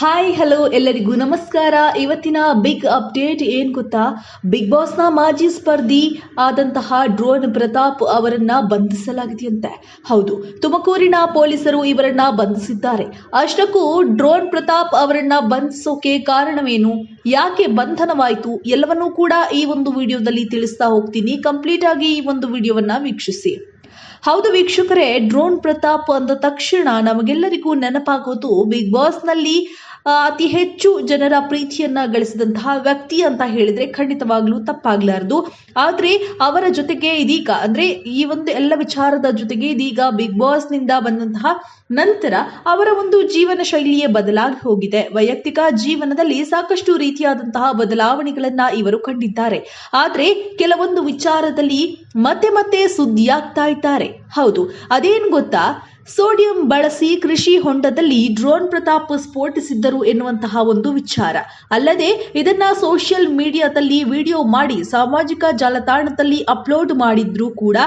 Hi hello ಎಲ್ಲರಿಗೂ ನಮಸ್ಕಾರ. ಇವತ್ತಿನ ಬಿಗ್ ಅಪ್ಡೇಟ್ ಏನ್ ಗೊತ್ತಾ, ಬಿಗ್ ಬಾಸ್ನ ಮಾಜಿ ಸ್ಪರ್ಧಿ ಆದಂತಹ ಡ್ರೋನ್ ಪ್ರತಾಪ್ ಅವರನ್ನ ಬಂಧಿಸಲಾಗಿದೆಯಂತೆ. ಹೌದು, ತುಮಕೂರಿನ ಪೊಲೀಸರು ಇವರನ್ನ ಬಂಧಿಸಿದ್ದಾರೆ. ಅಷ್ಟಕ್ಕೂ ಡ್ರೋನ್ ಪ್ರತಾಪ್ ಅವರನ್ನ ಬಂಧಿಸೋಕೆ ಕಾರಣವೇನು, ಯಾಕೆ ಬಂಧನವಾಯಿತು ಎಲ್ಲವನ್ನೂ ಕೂಡ ಈ ಒಂದು ವಿಡಿಯೋದಲ್ಲಿ ತಿಳಿಸ್ತಾ ಹೋಗ್ತೀನಿ. ಕಂಪ್ಲೀಟ್ ಆಗಿ ಈ ಒಂದು ವಿಡಿಯೋವನ್ನ ವೀಕ್ಷಿಸಿ. ಹೌದು ವೀಕ್ಷಕರೇ, ಡ್ರೋನ್ ಪ್ರತಾಪ್ ಅಂದ ತಕ್ಷಣ ನಮಗೆಲ್ಲರಿಗೂ ನೆನಪಾಗೋದು ಬಿಗ್ ಬಾಸ್ನಲ್ಲಿ ಅತಿ ಹೆಚ್ಚು ಜನರ ಪ್ರೀತಿಯನ್ನ ಗಳಿಸಿದಂತಹ ವ್ಯಕ್ತಿ ಅಂತ ಹೇಳಿದ್ರೆ ಖಂಡಿತವಾಗ್ಲೂ ತಪ್ಪಾಗ್ಲಾರದು. ಆದ್ರೆ ಅವರ ಜೊತೆಗೆ ಇದೀಗ ಅಂದ್ರೆ ಈ ಒಂದು ಎಲ್ಲ ವಿಚಾರದ ಜೊತೆಗೆ ಇದೀಗ ಬಿಗ್ ಬಾಸ್ ನಿಂದ ಬಂದಂತಹ ನಂತರ ಅವರ ಒಂದು ಜೀವನ ಶೈಲಿಯೇ ಬದಲಾಗಿ ಹೋಗಿದೆ. ವೈಯಕ್ತಿಕ ಜೀವನದಲ್ಲಿ ಸಾಕಷ್ಟು ರೀತಿಯಾದಂತಹ ಬದಲಾವಣೆಗಳನ್ನ ಇವರು ಕಂಡಿದ್ದಾರೆ. ಆದ್ರೆ ಕೆಲವೊಂದು ವಿಚಾರದಲ್ಲಿ ಮತ್ತೆ ಮತ್ತೆ ಸುದ್ದಿಯಾಗ್ತಾ ಇದ್ದಾರೆ. ಹೌದು, ಅದೇನ್ ಗೊತ್ತಾ, ಸೋಡಿಯಂ ಬಳಸಿ ಕೃಷಿ ಹೊಂಡದಲ್ಲಿ ಡ್ರೋನ್ ಪ್ರತಾಪ್ ಸ್ಫೋಟಿಸಿದ್ದರು ಎನ್ನುವಂತಹ ಒಂದು ವಿಚಾರ. ಅಲ್ಲದೆ ಇದನ್ನ ಸೋಷಿಯಲ್ ಮೀಡಿಯಾದಲ್ಲಿ ವಿಡಿಯೋ ಮಾಡಿ ಸಾಮಾಜಿಕ ಜಾಲತಾಣದಲ್ಲಿ ಅಪ್ಲೋಡ್ ಮಾಡಿದ್ರು ಕೂಡ.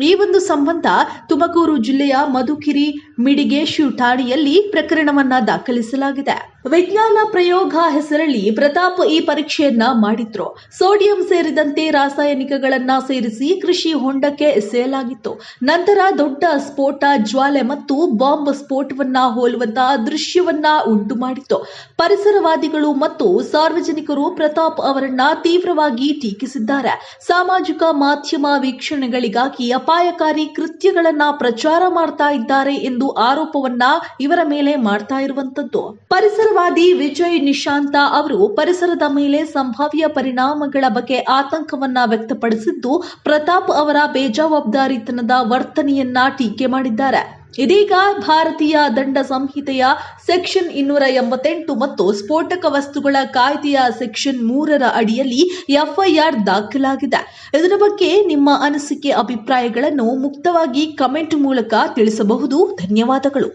ಈ ಒಂದು ಸಂಬಂಧ ತುಮಕೂರು ಜಿಲ್ಲೆಯ ಮಧುಗಿರಿ ಮಿಡಿಗೇಶು ಠಾಣೆಯಲ್ಲಿ ಪ್ರಕರಣವನ್ನ ದಾಖಲಿಸಲಾಗಿದೆ. ವಿಜ್ಞಾನ ಪ್ರಯೋಗ ಹೆಸರಲ್ಲಿ ಪ್ರತಾಪ್ ಈ ಪರೀಕ್ಷೆಯನ್ನ ಮಾಡಿದ್ರು. ಸೋಡಿಯಂ ಸೇರಿದಂತೆ ರಾಸಾಯನಿಕಗಳನ್ನ ಸೇರಿಸಿ ಕೃಷಿ ಹೊಂಡಕ್ಕೆ ಎಸೆಯಲಾಗಿತ್ತು. ನಂತರ ದೊಡ್ಡ ಸ್ಫೋಟ, ಜ್ವಾಲೆ ಮತ್ತು ಬಾಂಬ್ ಸ್ಫೋಟವನ್ನ ಹೋಲುವಂತಹ ದೃಶ್ಯವನ್ನ ಉಂಟು ಮಾಡಿತ್ತು. ಪರಿಸರವಾದಿಗಳು ಮತ್ತು ಸಾರ್ವಜನಿಕರು ಪ್ರತಾಪ್ ಅವರನ್ನ ತೀವ್ರವಾಗಿ ಟೀಕಿಸಿದ್ದಾರೆ. ಸಾಮಾಜಿಕ ಮಾಧ್ಯಮ ವೀಕ್ಷಣೆಗಳಿಗಾಗಿ ಅಪಾಯಕಾರಿ ಕೃತ್ಯಗಳನ್ನ ಪ್ರಚಾರ ಮಾಡ್ತಾ ಇದ್ದಾರೆ ಎಂದು ಆರೋಪವನ್ನ ಇವರ ಮೇಲೆ ಮಾಡ್ತಾ ಇರುವಂತದ್ದು. ಪರಿಸರವಾದಿ ವಿಜಯ್ ನಿಶಾಂತ ಅವರು ಪರಿಸರದ ಮೇಲೆ ಸಂಭಾವ್ಯ ಪರಿಣಾಮಗಳ ಬಗ್ಗೆ ಆತಂಕವನ್ನ ವ್ಯಕ್ತಪಡಿಸಿದ್ದು, ಪ್ರತಾಪ್ ಅವರ ಬೇಜವಾಬ್ದಾರಿತನದ ವರ್ತನೆಯನ್ನ ಟೀಕೆ ಮಾಡಿದ್ದಾರೆ. ಇದೀಗ ಭಾರತೀಯ ದಂಡ ಸಂಹಿತೆಯ ಸೆಕ್ಷನ್ 288 ಮತ್ತು ಸ್ಫೋಟಕ ವಸ್ತುಗಳ ಕಾಯ್ದೆಯ ಸೆಕ್ಷನ್ 3 ಅಡಿಯಲ್ಲಿ ಎಫ್ಐಆರ್ ದಾಖಲಾಗಿದೆ. ಇದರ ಬಗ್ಗೆ ನಿಮ್ಮ ಅನಿಸಿಕೆ, ಅಭಿಪ್ರಾಯಗಳನ್ನು ಮುಕ್ತವಾಗಿ ಕಮೆಂಟ್ ಮೂಲಕ ತಿಳಿಸಬಹುದು. ಧನ್ಯವಾದಗಳು.